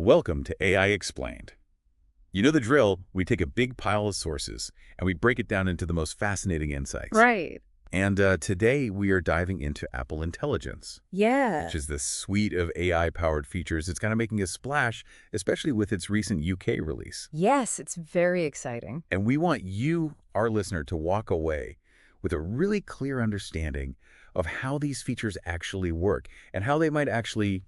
Welcome to AI Explained. You know the drill. We take a big pile of sources and we break it down into the most fascinating insights. Right. And today we are diving into Apple Intelligence, Yeah. which is this suite of AI-powered features. It's kind of making a splash, especially with its recent UK release. Yes, it's very exciting. And we want you, our listener, to walk away with a really clear understanding of how these features actually work and how they might actually,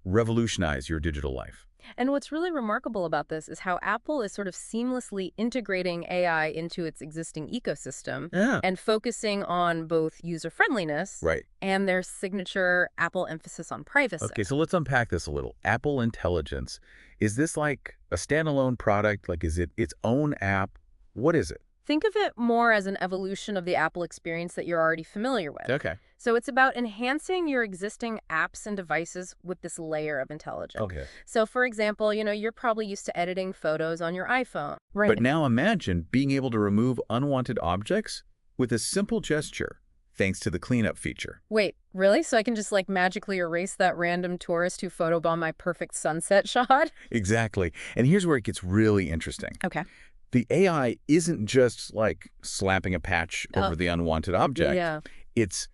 revolutionize your digital life. And what's really remarkable about this is how Apple is sort of seamlessly integrating AI into its existing ecosystem Yeah. and focusing on both user-friendliness Right. and their signature Apple emphasis on privacy. Okay, so let's unpack this a little. Apple Intelligence, is this like a standalone product? Like, is it its own app? What is it? Think of it more as an evolution of the Apple experience that you're already familiar with. Okay. So it's about enhancing your existing apps and devices with this layer of intelligence. Okay. So for example, you're probably used to editing photos on your iPhone. Right. But now imagine being able to remove unwanted objects with a simple gesture, thanks to the cleanup feature. Wait, really? So I can just magically erase that random tourist who photobombed my perfect sunset shot? Exactly. And here's where it gets really interesting. Okay. The AI isn't just like slapping a patch over the unwanted object. Yeah. It's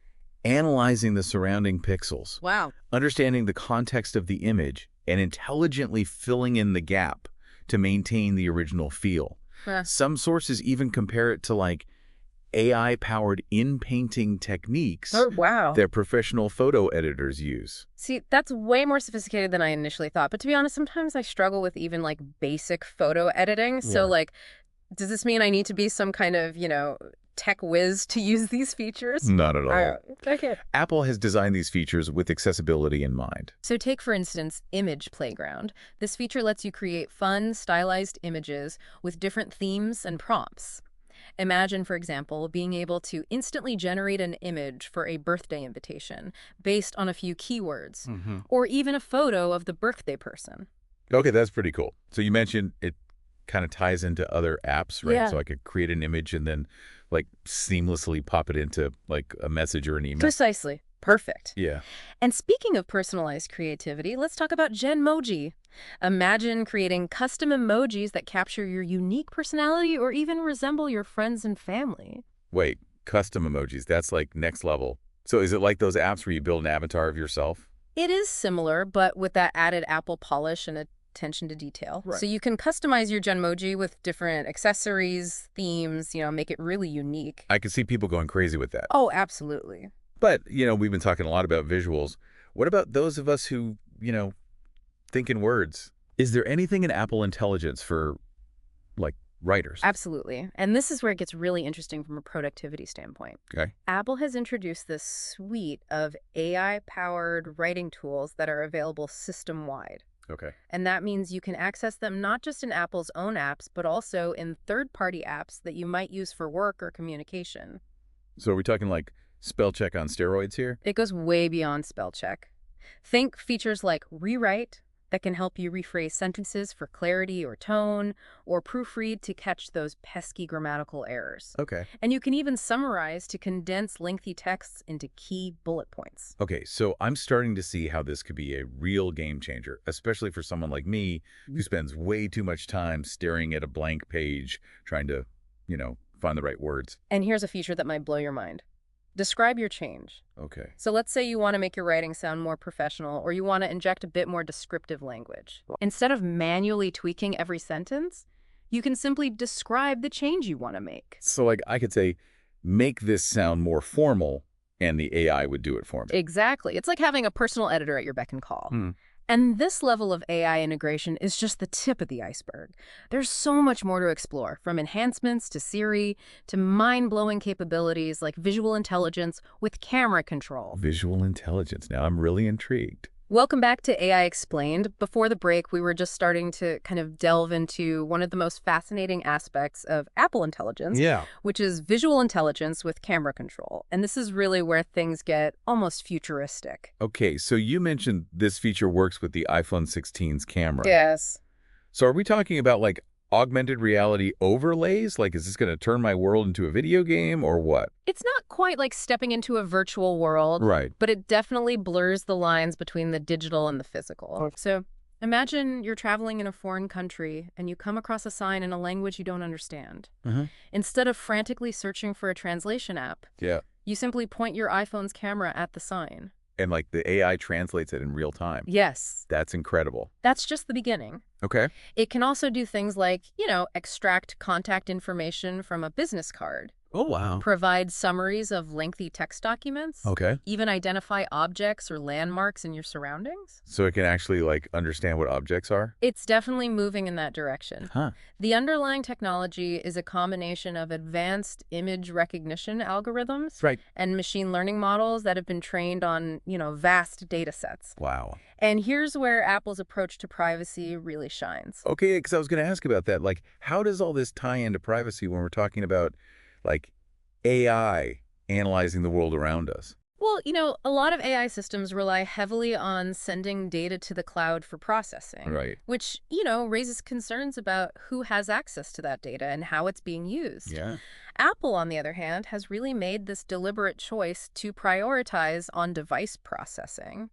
analyzing the surrounding pixels, Wow. understanding the context of the image, and intelligently filling in the gap to maintain the original feel. Some sources even compare it to AI-powered in-painting techniques Oh, wow. that professional photo editors use. See, that's way more sophisticated than I initially thought. But to be honest, sometimes I struggle with even basic photo editing. So does this mean I need to be some kind of, tech whiz to use these features? Not at all. Okay. Apple has designed these features with accessibility in mind. So take, for instance, Image Playground. This feature lets you create fun, stylized images with different themes and prompts. Imagine, for example, being able to instantly generate an image for a birthday invitation based on a few keywords, or even a photo of the birthday person. Okay, that's pretty cool. So you mentioned it kind of ties into other apps, right? Yeah. So I could create an image and then seamlessly pop it into a message or an email. Precisely. Perfect. Yeah. And speaking of personalized creativity, let's talk about Genmoji. Imagine creating custom emojis that capture your unique personality or even resemble your friends and family. Wait, custom emojis, that's next level. So is it like those apps where you build an avatar of yourself? It is similar, but with that added Apple polish and attention to detail. Right. So you can customize your Genmoji with different accessories, themes, make it really unique. I could see people going crazy with that. Oh, absolutely. But, we've been talking a lot about visuals. What about those of us who, think in words? Is there anything in Apple Intelligence for, writers? Absolutely. And this is where it gets really interesting from a productivity standpoint. Okay. Apple has introduced this suite of AI-powered writing tools that are available system-wide. Okay. And that means you can access them not just in Apple's own apps, but also in third-party apps that you might use for work or communication. So are we talking spell check on steroids here? It goes way beyond spell check. Think features like Rewrite that can help you rephrase sentences for clarity or tone, or proofread to catch those pesky grammatical errors. Okay. And you can even summarize to condense lengthy texts into key bullet points. Okay, so I'm starting to see how this could be a real game changer, especially for someone like me who spends way too much time staring at a blank page trying to, find the right words. And here's a feature that might blow your mind. Describe your change. Okay. So let's say you want to make your writing sound more professional, or you want to inject a bit more descriptive language. Instead of manually tweaking every sentence, you can simply describe the change you want to make. So I could say, make this sound more formal, and the AI would do it for me. Exactly. It's like having a personal editor at your beck and call. And this level of AI integration is just the tip of the iceberg. There's so much more to explore, from enhancements to Siri to mind-blowing capabilities like visual intelligence with camera control. Visual intelligence. Now I'm really intrigued. Welcome back to AI Explained. Before the break, we were just starting to kind of delve into one of the most fascinating aspects of Apple Intelligence, which is visual intelligence with camera control. And this is really where things get almost futuristic. Okay, so you mentioned this feature works with the iPhone 16's camera. Yes. So are we talking about augmented reality overlays? Is this going to turn my world into a video game or what? It's not quite like stepping into a virtual world, Right. but it definitely blurs the lines between the digital and the physical. So Imagine you're traveling in a foreign country and you come across a sign in a language you don't understand. Instead of frantically searching for a translation app, Yeah. you simply point your iPhone's camera at the sign. And like the AI translates it in real time. Yes, That's incredible. that's just the beginning. Okay. It can also do things like, extract contact information from a business card, Oh, wow. provide summaries of lengthy text documents, Okay. even identify objects or landmarks in your surroundings. So it can actually like understand what objects are? It's definitely moving in that direction. Huh. The underlying technology is a combination of advanced image recognition algorithms Right. and machine learning models that have been trained on, vast data sets. Wow. And here's where Apple's approach to privacy really shines. Okay, because I was going to ask about that. Like, how does all this tie into privacy when we're talking about like AI analyzing the world around us? Well, a lot of AI systems rely heavily on sending data to the cloud for processing. Right. Which, raises concerns about who has access to that data and how it's being used. Yeah. Apple, on the other hand, has really made this deliberate choice to prioritize on-device processing.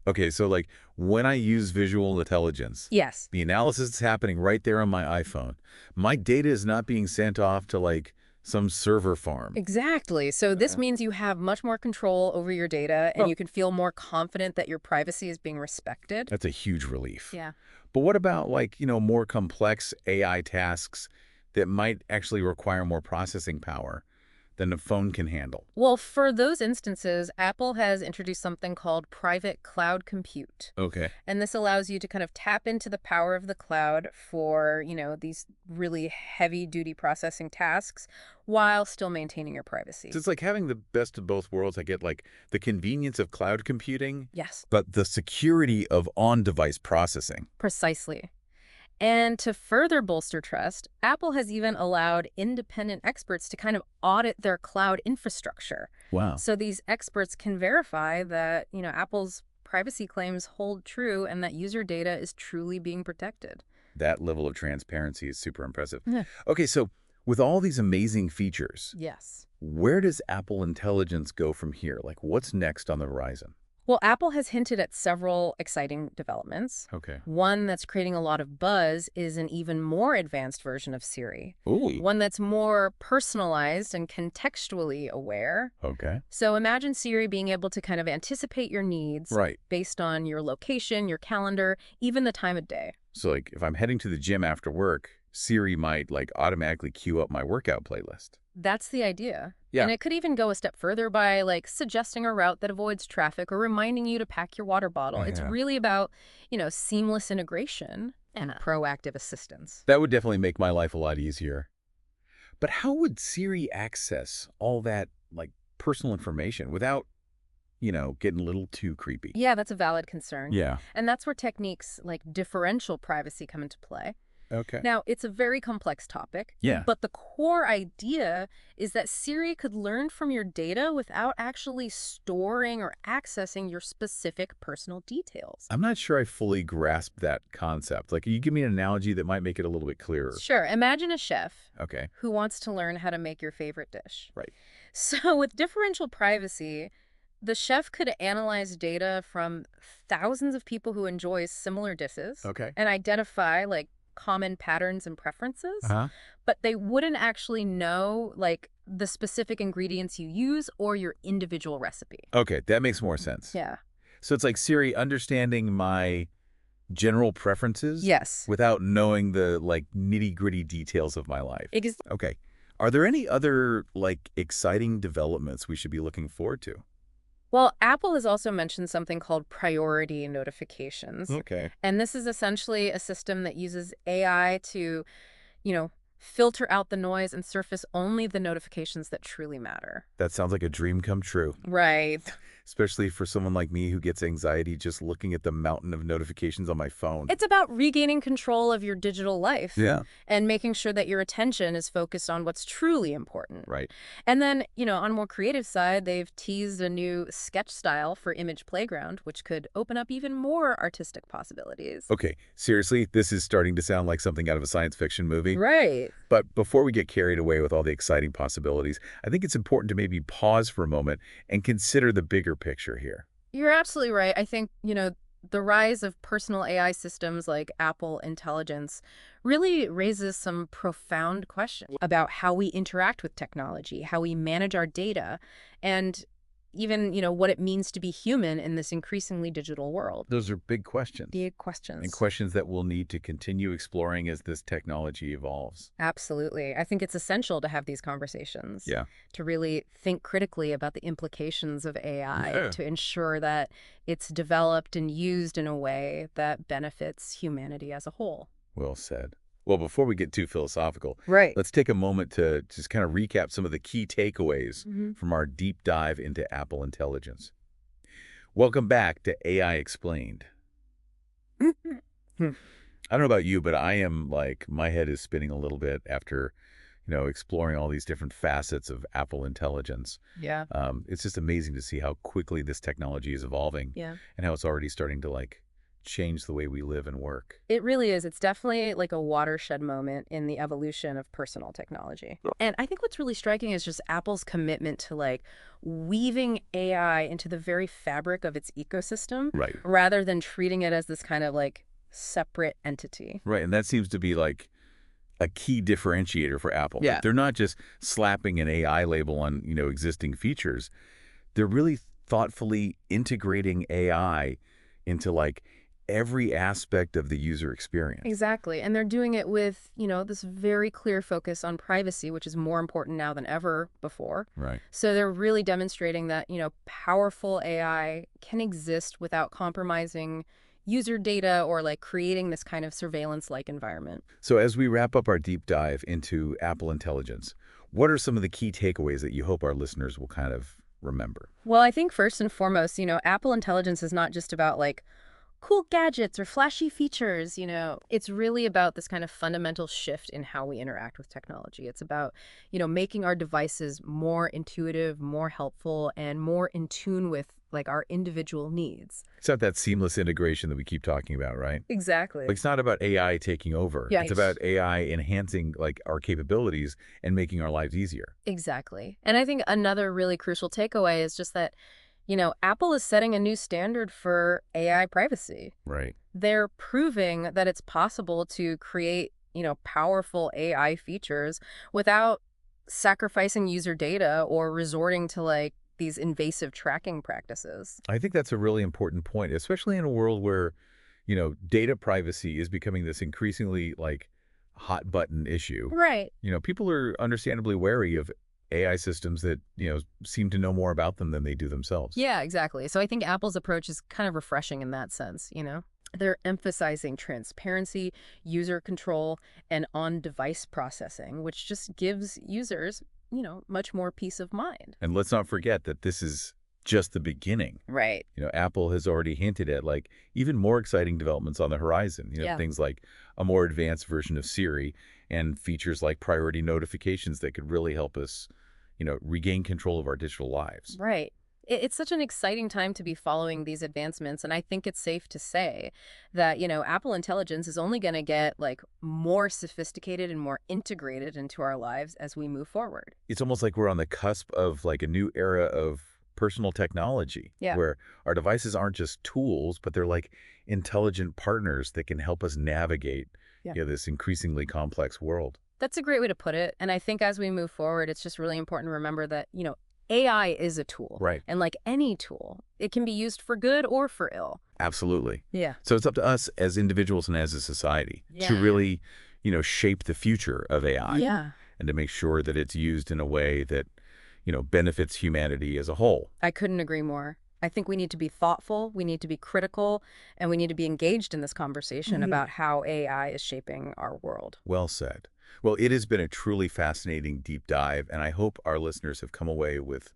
Okay, so like when I use visual intelligence, Yes. the analysis is happening right there on my iPhone. My data is not being sent off to like some server farm. Exactly. So this means you have much more control over your data and you can feel more confident that your privacy is being respected. That's a huge relief. Yeah. But what about like, more complex AI tasks that might actually require more processing power than a phone can handle? Well, for those instances, Apple has introduced something called private cloud compute. Okay. And this allows you to kind of tap into the power of the cloud for, these really heavy-duty processing tasks while still maintaining your privacy. So it's like having the best of both worlds. I get like the convenience of cloud computing, Yes, but the security of on-device processing. precisely. And to further bolster trust, Apple has even allowed independent experts to kind of audit their cloud infrastructure. Wow. So these experts can verify that, Apple's privacy claims hold true and that user data is truly being protected. That level of transparency is super impressive. Yeah. Okay, so with all these amazing features, Yes. where does Apple Intelligence go from here? Like what's next on the horizon? Well, Apple has hinted at several exciting developments. Okay. One that's creating a lot of buzz is an even more advanced version of Siri. Ooh. One that's more personalized and contextually aware. Okay. So imagine Siri being able to kind of anticipate your needs Right. based on your location, your calendar, even the time of day. So like if I'm heading to the gym after work, Siri might like automatically queue up my workout playlist. That's the idea. Yeah. And it could even go a step further by suggesting a route that avoids traffic or reminding you to pack your water bottle. Oh, It's yeah. really about, seamless integration and proactive assistance. That would definitely make my life a lot easier. But how would Siri access all that like personal information without, getting a little too creepy? Yeah, that's a valid concern. Yeah. And that's where techniques like differential privacy come into play. Okay. Now, it's a very complex topic. Yeah. But the core idea is that Siri could learn from your data without actually storing or accessing your specific personal details. I'm not sure I fully grasp that concept. Like, can you give me an analogy that might make it a little bit clearer? Sure. Imagine a chef Okay. who wants to learn how to make your favorite dish. Right. So with differential privacy, the chef could analyze data from thousands of people who enjoy similar dishes Okay. and identify common patterns and preferences, Uh-huh. but they wouldn't actually know the specific ingredients you use or your individual recipe. Okay, that makes more sense. Yeah. So it's like Siri understanding my general preferences Yes. without knowing the nitty-gritty details of my life. Ex- Okay. Are there any other exciting developments we should be looking forward to? Well, Apple has also mentioned something called priority notifications. Okay. And this is essentially a system that uses AI to, filter out the noise and surface only the notifications that truly matter. That sounds like a dream come true, Right. especially for someone like me who gets anxiety just looking at the mountain of notifications on my phone. It's about regaining control of your digital life. Yeah. And making sure that your attention is focused on what's truly important. Right. And then, on a more creative side, they've teased a new sketch style for Image Playground, which could open up even more artistic possibilities. Okay, seriously, this is starting to sound like something out of a science fiction movie. Right. But before we get carried away with all the exciting possibilities, I think it's important to maybe pause for a moment and consider the bigger picture here. You're absolutely right. I think, the rise of personal AI systems like Apple Intelligence really raises some profound questions about how we interact with technology, how we manage our data, and even, what it means to be human in this increasingly digital world. Those are big questions. Big And questions. questions that we'll need to continue exploring as this technology evolves. Absolutely. I think it's essential to have these conversations, Yeah. to really think critically about the implications of AI, Yeah. to ensure that it's developed and used in a way that benefits humanity as a whole. Well said. Well, before we get too philosophical, Right. let's take a moment to just kind of recap some of the key takeaways Hmm. from our deep dive into Apple Intelligence. Welcome back to AI Explained. I don't know about you, but I am like, my head is spinning a little bit after, exploring all these different facets of Apple Intelligence. Yeah. It's just amazing to see how quickly this technology is evolving Yeah. and how it's already starting to change the way we live and work. It really is. It's definitely like a watershed moment in the evolution of personal technology. And I think what's really striking is just Apple's commitment to weaving AI into the very fabric of its ecosystem Right. rather than treating it as this kind of separate entity. Right. And that seems to be like a key differentiator for Apple. Yeah. They're not just slapping an AI label on, existing features. They're really thoughtfully integrating AI into every aspect of the user experience. Exactly. And they're doing it with, this very clear focus on privacy, which is more important now than ever before. Right. So they're really demonstrating that, powerful AI can exist without compromising user data or creating this kind of surveillance-like environment. So as we wrap up our deep dive into Apple Intelligence, what are some of the key takeaways that you hope our listeners will kind of remember? Well, I think first and foremost, Apple Intelligence is not just about cool gadgets or flashy features, It's really about this kind of fundamental shift in how we interact with technology. It's about, making our devices more intuitive, more helpful, and more in tune with our individual needs. It's not that seamless integration that we keep talking about, right? Exactly. It's not about AI taking over. Yeah. It's about AI enhancing our capabilities and making our lives easier. Exactly. And I think another really crucial takeaway is just that, Apple is setting a new standard for AI privacy. Right. They're proving that it's possible to create, powerful AI features without sacrificing user data or resorting to these invasive tracking practices. I think that's a really important point, especially in a world where, data privacy is becoming this increasingly hot button issue. Right. People are understandably wary of AI systems that, seem to know more about them than they do themselves. Yeah, exactly. So I think Apple's approach is kind of refreshing in that sense, They're emphasizing transparency, user control, and on-device processing, which just gives users, much more peace of mind. And let's not forget that this is just the beginning. Right. Apple has already hinted at even more exciting developments on the horizon. Yeah. Things like a more advanced version of Siri and features like priority notifications that could really help us, regain control of our digital lives. Right. It's such an exciting time to be following these advancements, and I think it's safe to say that, Apple Intelligence is only going to get more sophisticated and more integrated into our lives as we move forward. It's almost like we're on the cusp of a new era of personal technology, Yeah. where our devices aren't just tools, but they're intelligent partners that can help us navigate this increasingly complex world. That's a great way to put it. And I think as we move forward, it's just really important to remember that, AI is a tool. Right. And like any tool, it can be used for good or for ill. Absolutely. Yeah. So it's up to us as individuals and as a society to Yeah. really, shape the future of AI. Yeah. And to make sure that it's used in a way that, benefits humanity as a whole. I couldn't agree more. I think we need to be thoughtful, we need to be critical, and we need to be engaged in this conversation about how AI is shaping our world. Well said. Well, it has been a truly fascinating deep dive, and I hope our listeners have come away with,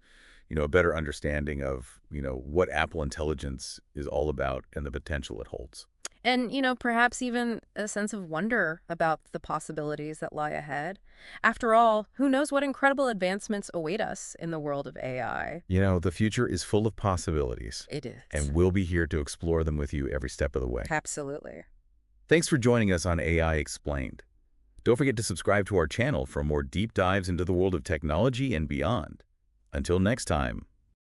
a better understanding of, what Apple Intelligence is all about and the potential it holds. And, perhaps even a sense of wonder about the possibilities that lie ahead. After all, who knows what incredible advancements await us in the world of AI? The future is full of possibilities, It is. and we'll be here to explore them with you every step of the way. Absolutely. Thanks for joining us on AI Explained. Don't forget to subscribe to our channel for more deep dives into the world of technology and beyond. Until next time.